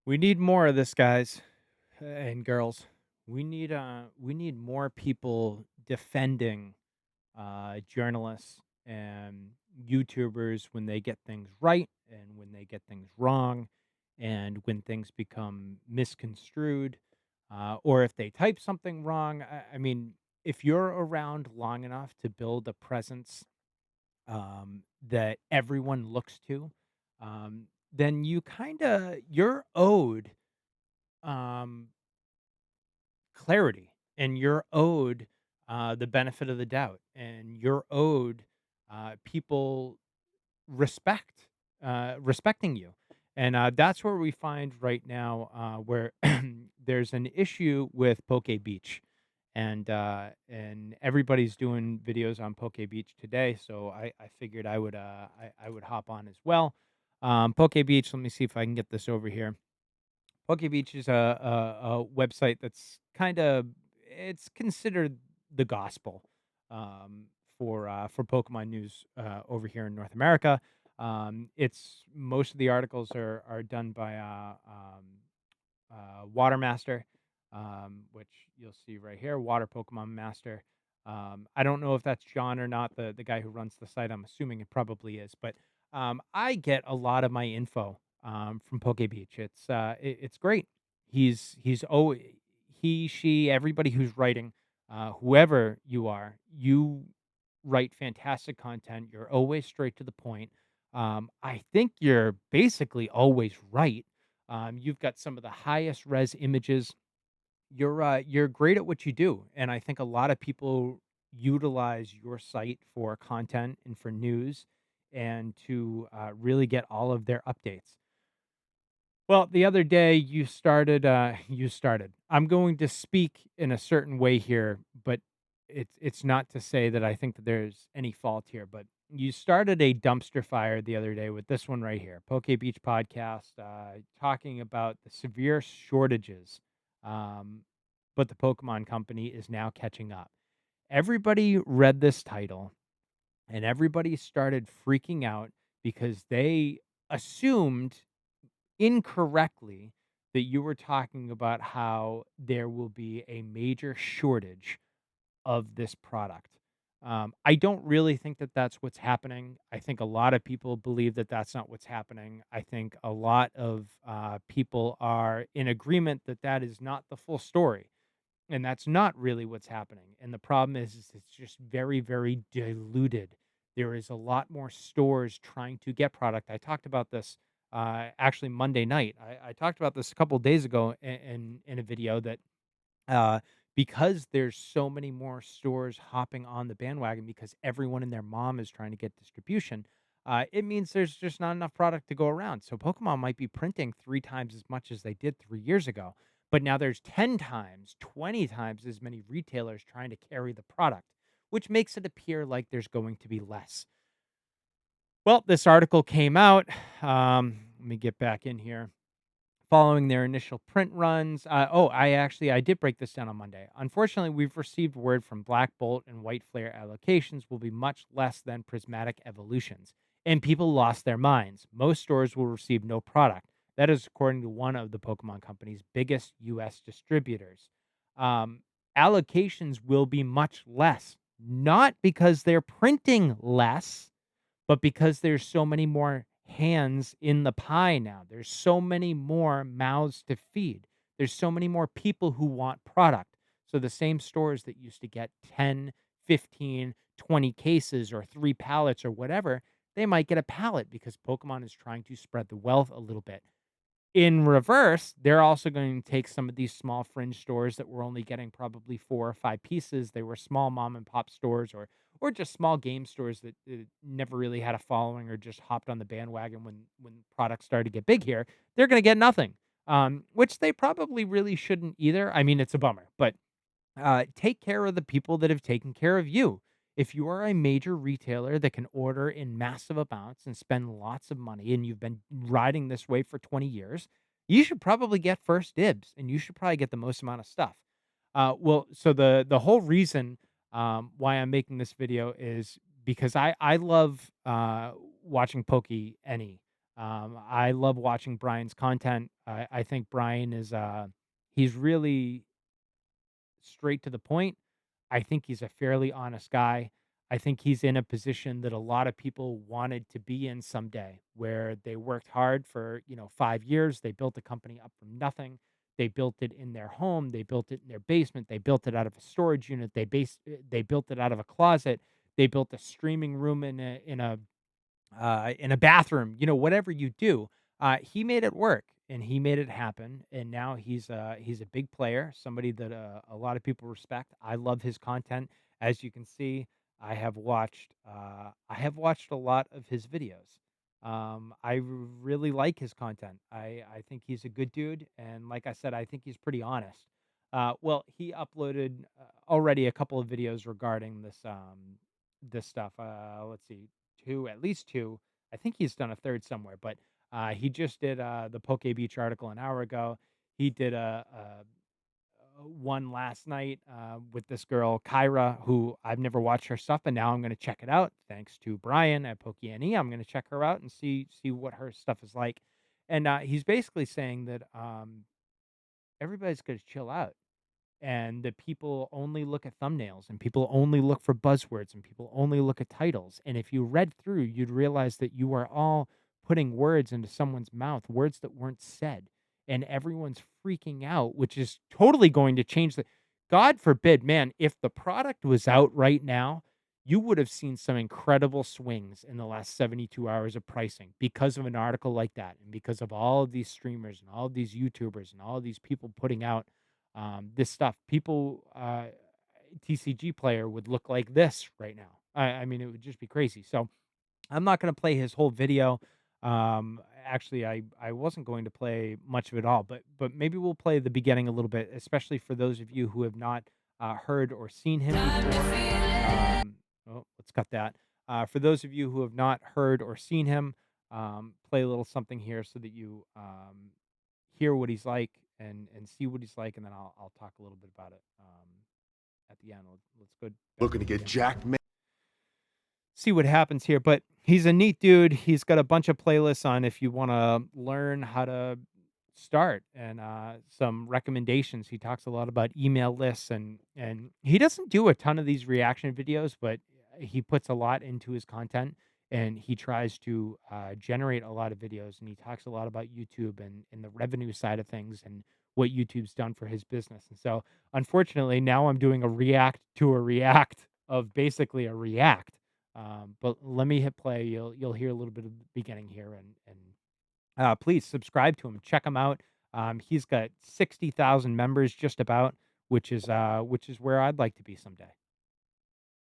We need more of this, guys and girls. We need more people defending journalists and YouTubers when they get things right and when they get things wrong and when things become misconstrued or if they type something wrong. I mean, if you're around long enough to build a presence that everyone looks to, then you're owed um, clarity, and you're owed the benefit of the doubt, and you're owed people respecting you. And that's where we find right now where there's an issue with PokeBeach. And everybody's doing videos on PokeBeach today, so I figured I would hop on as well. PokeBeach, let me see if I can get this over here. PokeBeach is a website that's it's considered the gospel um, for Pokemon news over here in North America. It's most of the articles are done by Watermaster, which you'll see right here, Water Pokemon Master. I don't know if that's John or not, the guy who runs the site. I'm assuming it probably is, but I get a lot of my info from PokeBeach. It's great. He's always he she everybody who's writing, whoever you are, you write fantastic content. You're always straight to the point. I think you're basically always right. You've got some of the highest res images. You're great at what you do, and I think a lot of people utilize your site for content and for news, and to really get all of their updates. Well, the other day you started. I'm going to speak in a certain way here, but it's not to say that I think that there's any fault here, but you started a dumpster fire the other day with this one right here, Poke Beach podcast, talking about the severe shortages. Um, but the Pokemon Company is now catching up. Everybody read this title and everybody started freaking out because they assumed incorrectly that you were talking about how there will be a major shortage of this product. I don't really think that that's what's happening. I think a lot of people believe that that's not what's happening. I think a lot of people are in agreement that that is not the full story. And that's not really what's happening. And the problem is it's just very, very diluted. There is a lot more stores trying to get product. I talked about this actually Monday night. I talked about this a couple days ago in a video that uh, because there's so many more stores hopping on the bandwagon because everyone and their mom is trying to get distribution, it means there's just not enough product to go around. So Pokemon might be printing 3 times as much as they did 3 years ago, but now there's 10 times, 20 times as many retailers trying to carry the product, which makes it appear like there's going to be less. Well, this article came out. Let me get back in here. Following their initial print runs, I did break this down on Monday. Unfortunately, we've received word from BlackBolt and WhiteFlare allocations will be much less than prismatic evolutions, and people lost their minds. Most stores will receive no product. That is according to one of the Pokemon Company's biggest U.S. distributors. Um, Allocations will be much less, not because they're printing less, but because there's so many more hands in the pie now, there's so many more mouths to feed. There's so many more people who want product. So the same stores that used to get 10, 15, 20 cases or 3 pallets or whatever, they might get a pallet because Pokemon is trying to spread the wealth a little bit. In reverse, they're also going to take some of these small fringe stores that were only getting probably 4 or 5 pieces. They were small mom and pop stores or just small game stores that never really had a following or just hopped on the bandwagon when products started to get big here. They're going to get nothing, which they probably really shouldn't either. I mean, it's a bummer, but take care of the people that have taken care of you. If you are a major retailer that can order in massive amounts and spend lots of money, and you've been riding this way for 20 years, you should probably get first dibs, and you should probably get the most amount of stuff. So the whole reason why I'm making this video is because I love watching PokeNE. I love watching Brian's content. I think Brian is, he's really straight to the point. I think he's a fairly honest guy. I think he's in a position that a lot of people wanted to be in someday, where they worked hard for, 5 years. They built a company up from nothing. They built it in their home. They built it in their basement. They built it out of a storage unit. They built it out of a closet. They built a streaming room in a bathroom, whatever you do. He made it work and he made it happen. And now he's a big player, somebody that a lot of people respect. I love his content. As you can see, I have watched a lot of his videos. Really like his content. I think he's a good dude, and like I said, I think he's pretty honest. Well, he uploaded already a couple of videos regarding this stuff. Let's see, two, at least two. I think he's done a third somewhere, but he just did the PokeBeach article an hour ago. He did a one last night with this girl Kyra, who I've never watched her stuff, but now I'm going to check it out thanks to Brian at PokeNE. I'm going to check her out and see what her stuff is like. And he's basically saying that everybody's going to chill out and that people only look at thumbnails and people only look for buzzwords and people only look at titles. And if you read through, you'd realize that you are all putting words into someone's mouth, words that weren't said. And everyone's freaking out, which is totally going to change the God forbid, man, if the product was out right now, you would have seen some incredible swings in the last 72 hours of pricing because of an article like that and because of all of these streamers and all of these YouTubers and all of these people putting out this stuff. TCG player would look like this right now. I mean, it would just be crazy. So I'm not going to play his whole video. Actually, I wasn't going to play much of it all, but maybe we'll play the beginning a little bit, especially for those of you who have not heard or seen him before. Let's cut that. For those of you who have not heard or seen him, play a little something here so that you hear what he's like and see what he's like, and then I'll talk a little bit about it at the end. Let's go back Looking to to the get beginning. jacked, man. See what happens here. But he's a neat dude. He's got a bunch of playlists on if you want to learn how to start and some recommendations. He talks a lot about email lists and he doesn't do a ton of these reaction videos, but he puts a lot into his content and he tries to generate a lot of videos and he talks a lot about YouTube and the revenue side of things and what YouTube's done for his business. And so unfortunately now I'm doing a react to a react of basically a react, but let me hit play. You'll hear a little bit of the beginning here, and please subscribe to him. Check him out. He's got 60,000 members, just about, which is where I'd like to be someday.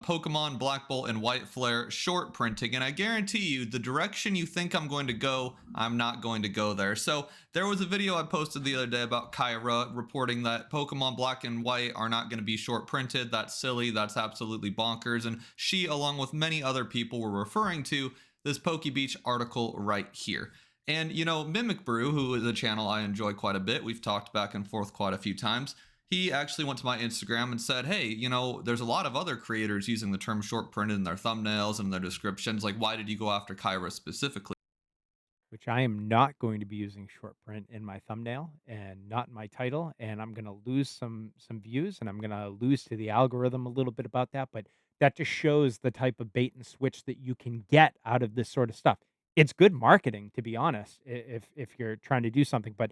Pokemon BlackBolt and WhiteFlare short printing, and I guarantee you the direction you think I'm going to go, I'm not going to go there. So there was a video I posted the other day about Kyra reporting that Pokemon Black and White are not going to be short printed. That's silly. That's absolutely bonkers. And she, along with many other people, were referring to this PokeBeach article right here. And, Mimic Brew, who is a channel I enjoy quite a bit, we've talked back and forth quite a few times. He actually went to my Instagram and said, hey, there's a lot of other creators using the term short printed in their thumbnails and their descriptions. Like, why did you go after Kyra specifically? Which I am not going to be using short print in my thumbnail and not in my title, and I'm going to lose some views, and I'm going to lose to the algorithm a little bit about that, but that just shows the type of bait and switch that you can get out of this sort of stuff. It's good marketing, to be honest, if you're trying to do something. But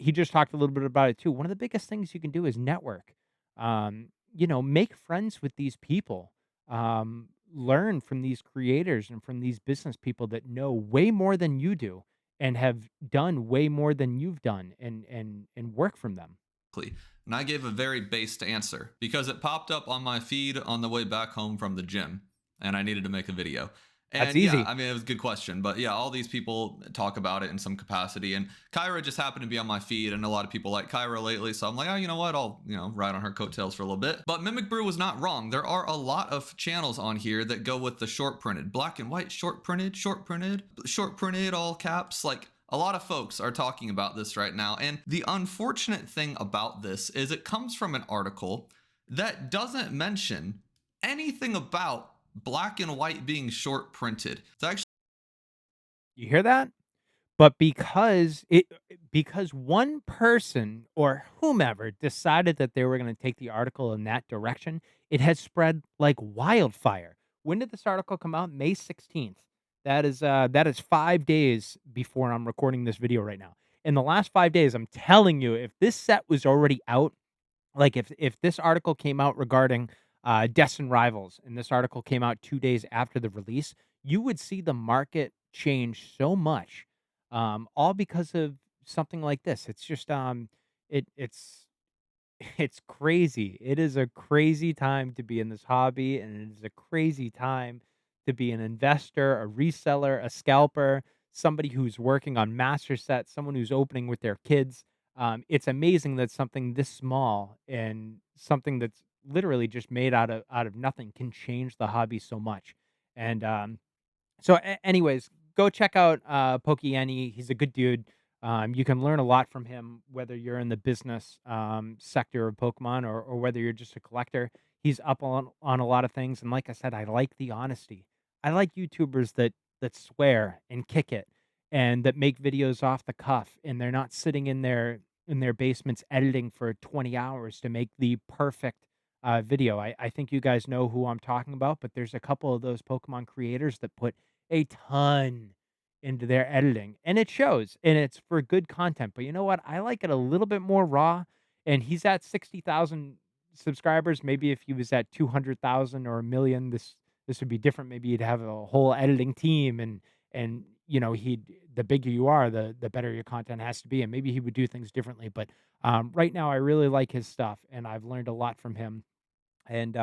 he just talked a little bit about it too. One of the biggest things you can do is network. Make friends with these people. Learn from these creators and from these business people that know way more than you do and have done way more than you've done, and work from them. And I gave a very based answer because it popped up on my feed on the way back home from the gym and I needed to make a video. That's And yeah, easy. I mean, it was a good question, but yeah, all these people talk about it in some capacity. And Kyra just happened to be on my feed, and a lot of people like Kyra lately. So I'm like, oh, you know what? I'll, ride on her coattails for a little bit. But Mimic Brew was not wrong. There are a lot of channels on here that go with the short printed, black and white, short printed, all caps. Like, a lot of folks are talking about this right now. And the unfortunate thing about this is it comes from an article that doesn't mention anything about black and white being short printed. It's actually You hear that? But because one person or whomever decided that they were gonna take the article in that direction, it has spread like wildfire. When did this article come out? May 16th. That is 5 days before I'm recording this video right now. In the last 5 days, I'm telling you, if this set was already out, like, if this article came out regarding, Destin Rivals, and this article came out 2 days after the release, you would see the market change so much, all because of something like this. It's just, it's it's crazy. It is a crazy time to be in this hobby, and it is a crazy time to be an investor, a reseller, a scalper, somebody who's working on master sets, someone who's opening with their kids. It's amazing that something this small and something that's literally just made out of nothing can change the hobby so much. And anyways, go check out PokeNE. He's a good dude. You can learn a lot from him, whether you're in the business sector of Pokemon or whether you're just a collector. He's up on a lot of things, and like I said, I like the honesty. I like YouTubers that swear and kick it, and that make videos off the cuff, and they're not sitting in their basements editing for 20 hours to make the perfect video. I think you guys know who I'm talking about, but there's a couple of those Pokemon creators that put a ton into their editing, and it shows, and it's for good content. But you know what? I like it a little bit more raw, and he's at 60,000 subscribers. Maybe if he was at 200,000 or a million, this would be different. Maybe he'd have a whole editing team, and he'd the bigger you are, the better your content has to be, and maybe he would do things differently. But right now, I really like his stuff, and I've learned a lot from him. And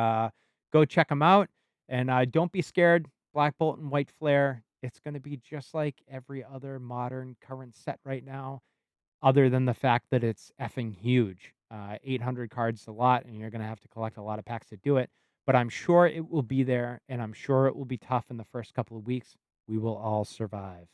go check them out. And don't be scared. BlackBolt and WhiteFlare. It's going to be just like every other modern current set right now, other than the fact that it's effing huge. 800 cards a lot, and you're going to have to collect a lot of packs to do it. But I'm sure it will be there, and I'm sure it will be tough in the first couple of weeks. We will all survive.